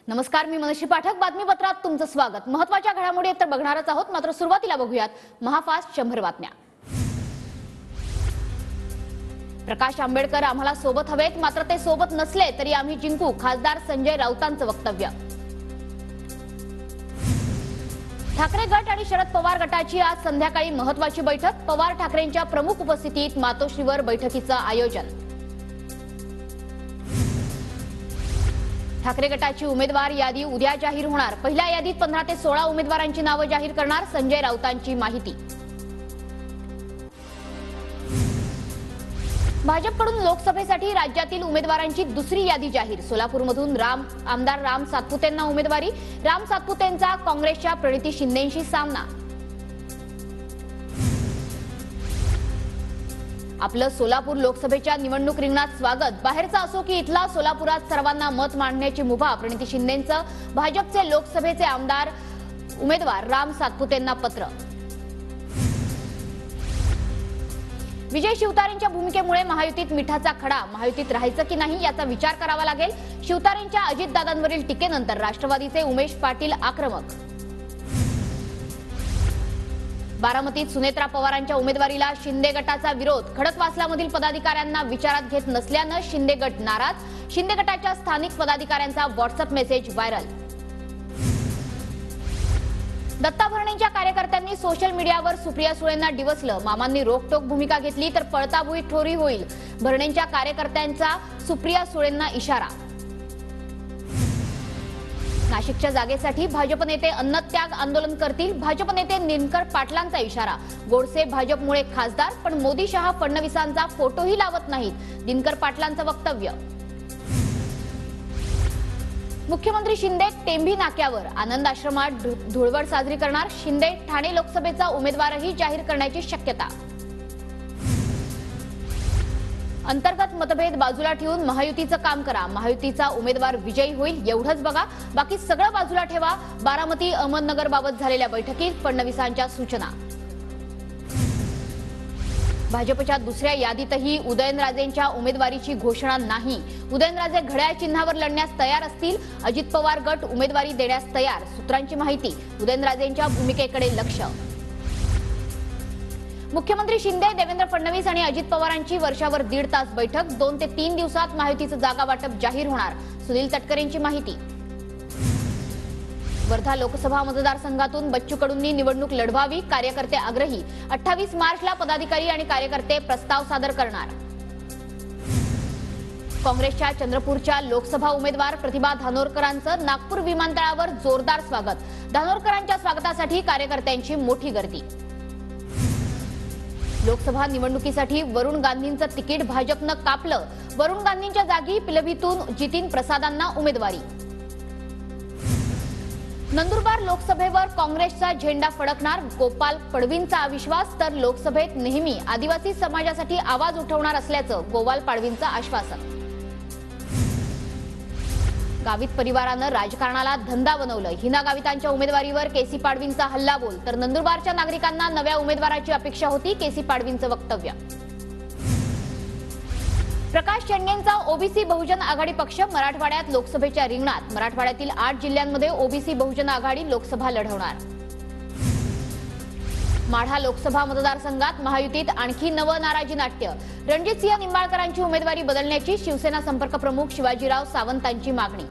नमस्कार, मी मनश्री पाठक. बातमीपत्रात तुमचं स्वागत. महत्त्वाच्या घडामोडी तर बघणारच आहोत, मात्र सुरुवातीला बघूयात महाफास्ट 100 बातम्या. प्रकाश आंबेडकर आम्हाला सोबत हवेत, मात्र ते सोबत नसले तरी आम्ही जिंकू, खासदार संजय राऊतांचं वक्तव्य. ठाकरे गट आणि शरद पवार गटाची आज संध्याकाळी महत्त्वाची बैठक. पवार ठाकरेंच्या प्रमुख उपस्थितीत मातोश्रीवर बैठकीचं आयोजन. ठाकरे गटाची उमेदवार यादी उद्या जाहीर होणार. पहिल्या यादीत 15 ते 16 उमेदवारांची नावं जाहीर करणार संजय राऊतांची माहिती. भाजपकडून लोकसभेसाठी राज्यातील उमेदवारांची दुसरी यादी जाहीर. सोलापूरमधून आमदार राम सातपुतेंना उमेदवारी. राम सातपुतेंचा काँग्रेसच्या प्रणिती शिंदेंशी सामना. आपलं सोलापूर लोकसभेच्या निवडणूक रिंगणात स्वागत. बाहेरचा असो की इथला, सोलापुरात सर्वांना मत मांडण्याची मुभा प्रणिती शिंदेंचं. भाजपचे लोकसभेचे आमदार उमेदवार राम सातपुतेंना पत्र. विजय शिवतारेंच्या भूमिकेमुळे महायुतीत मिठाचा खडा. महायुतीत राहायचं की नाही याचा विचार करावा लागेल. शिवतारेंच्या अजितदादांवरील टीकेनंतर राष्ट्रवादीचे उमेश पाटील आक्रमक. बारामतीत सुनेत्रा पवारांच्या उमेदवारीला शिंदे गटाचा विरोध. खडकवासलामधील पदाधिकाऱ्यांना विचारात घेत नसल्यानं शिंदे गट नाराज. शिंदे गटाच्या स्थानिक पदाधिकाऱ्यांचा व्हॉट्सअप मेसेज व्हायरल. दत्ता भरणेंच्या कार्यकर्त्यांनी सोशल मीडियावर सुप्रिया सुळेंना डिवचलं. मामांनी रोकटोक भूमिका घेतली तर पळताभुई ठोरी होईल. भरणेंच्या कार्यकर्त्यांचा सुप्रिया सुळेंना इशारा. नाशिकच्या जागेसाठी भाजप नेते अन्नत्याग आंदोलन करतील. भाजप नेते दिनकर पाटलांचा इशारा. गोडसे भाजपमुळे खासदार, पण मोदी शहा फडणवीसांचा फोटोही लावत नाहीत. दिनकर पाटलांचं वक्तव्य. मुख्यमंत्री शिंदे टेंभी नाक्यावर. आनंद आश्रमात धुळवड साजरी करणार. शिंदे ठाणे लोकसभेचा उमेदवारही जाहीर करण्याची शक्यता. अंतर्गत मतभेद बाजूला ठेवून महायुतीचं काम करा. महायुतीचा उमेदवार विजयी होईल एवढंच बघा, बाकी सगळं बाजूला ठेवा. बारामती अहमदनगर बाबत झालेल्या बैठकीत फडणवीसांच्या सूचना. भाजपच्या दुसऱ्या यादीतही उदयनराजेंच्या उमेदवारीची घोषणा नाही. उदयनराजे घड्याळ चिन्हावर लढण्यास तयार असतील. अजित पवार गट उमेदवारी देण्यास तयार. सूत्रांची माहिती. उदयनराजेंच्या भूमिकेकडे लक्ष. मुख्यमंत्री शिंदे, देवेंद्र फडणवीस आणि अजित पवारांची वर्षावर 1.5 तास बैठक. 2 ते 3 दिवसात महायुतीचं जागा वाटप जाहीर होणार. सुनील तटकरेंची माहिती. वर्धा लोकसभा मतदारसंघातून बच्चू कडूंनी निवडणूक लढवावी. कार्यकर्ते आग्रही. 28 मार्चला पदाधिकारी आणि कार्यकर्ते प्रस्ताव सादर करणार. काँग्रेसच्या चंद्रपूरच्या लोकसभा उमेदवार प्रतिभा धानोरकरांचं नागपूर विमानतळावर जोरदार स्वागत. धानोरकरांच्या स्वागतासाठी कार्यकर्त्यांची मोठी गर्दी. लोकसभा निवडणुकीसाठी वरुण गांधींचं तिकीट भाजपनं कापलं. वरुण गांधींच्या जागी पिलभीतून जितीन प्रसादांना उमेदवारी. नंदुरबार लोकसभेवर काँग्रेसचा झेंडा फडकणार. गोपाल पडवींचा अविश्वास, तर लोकसभेत नेहमी आदिवासी समाजासाठी आवाज उठवणार असल्याचं गोपाल पाडवींचं आश्वासन. गावित परिवारानं राजकारणाला धंदा बनवलं. हिना गावितांच्या उमेदवारीवर केसी पाडवींचा हल्लाबोल, तर नंदुरबारच्या नागरिकांना नव्या उमेदवाराची अपेक्षा होती. केसी पाडवींचं वक्तव्य. प्रकाश शेंडेंचा ओबीसी बहुजन आघाडी पक्ष मराठवाड्यात लोकसभेच्या रिंगणात. मराठवाड्यातील 8 जिल्ह्यांमध्ये ओबीसी बहुजन आघाडी लोकसभा लढवणार. माढा लोकसभा मतदारसंघात महायुतीत आणखी नवं नाराजी नाट्य. रणजितसिंह निंबाळकरांची उमेदवारी बदलण्याची शिवसेना संपर्क प्रमुख शिवाजीराव सावंतांची मागणी.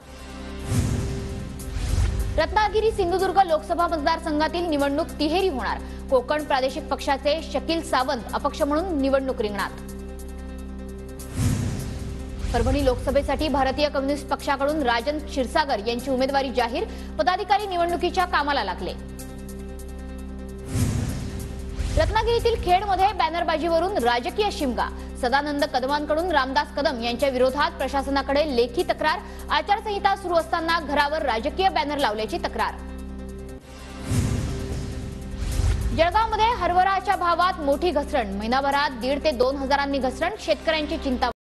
रत्नागिरी सिंधुदुर्ग लोकसभा मतदारसंघातील निवडणूक तिहेरी होणार. कोकण प्रादेशिक पक्षाचे शकील सावंत अपक्ष म्हणून निवडणूक रिंगणात. परभणी लोकसभेसाठी भारतीय कम्युनिस्ट पक्षाकडून राजन क्षीरसागर यांची उमेदवारी जाहीर. पदाधिकारी निवडणुकीच्या कामाला लागले. रत्नागिरीतील खेडमध्ये बॅनरबाजीवरून राजकीय शिमगा. सदानंद कदमांकडून रामदास कदम यांच्या विरोधात प्रशासनाकडे लेखी तक्रार. आचारसंहिता सुरू असताना घरावर राजकीय बॅनर लावल्याची तक्रार. जळगावमध्ये हरभराच्या भावात मोठी घसरण. महिनाभरात 1.5 ते 2 हजारांनी घसरण. शेतकऱ्यांची चिंता.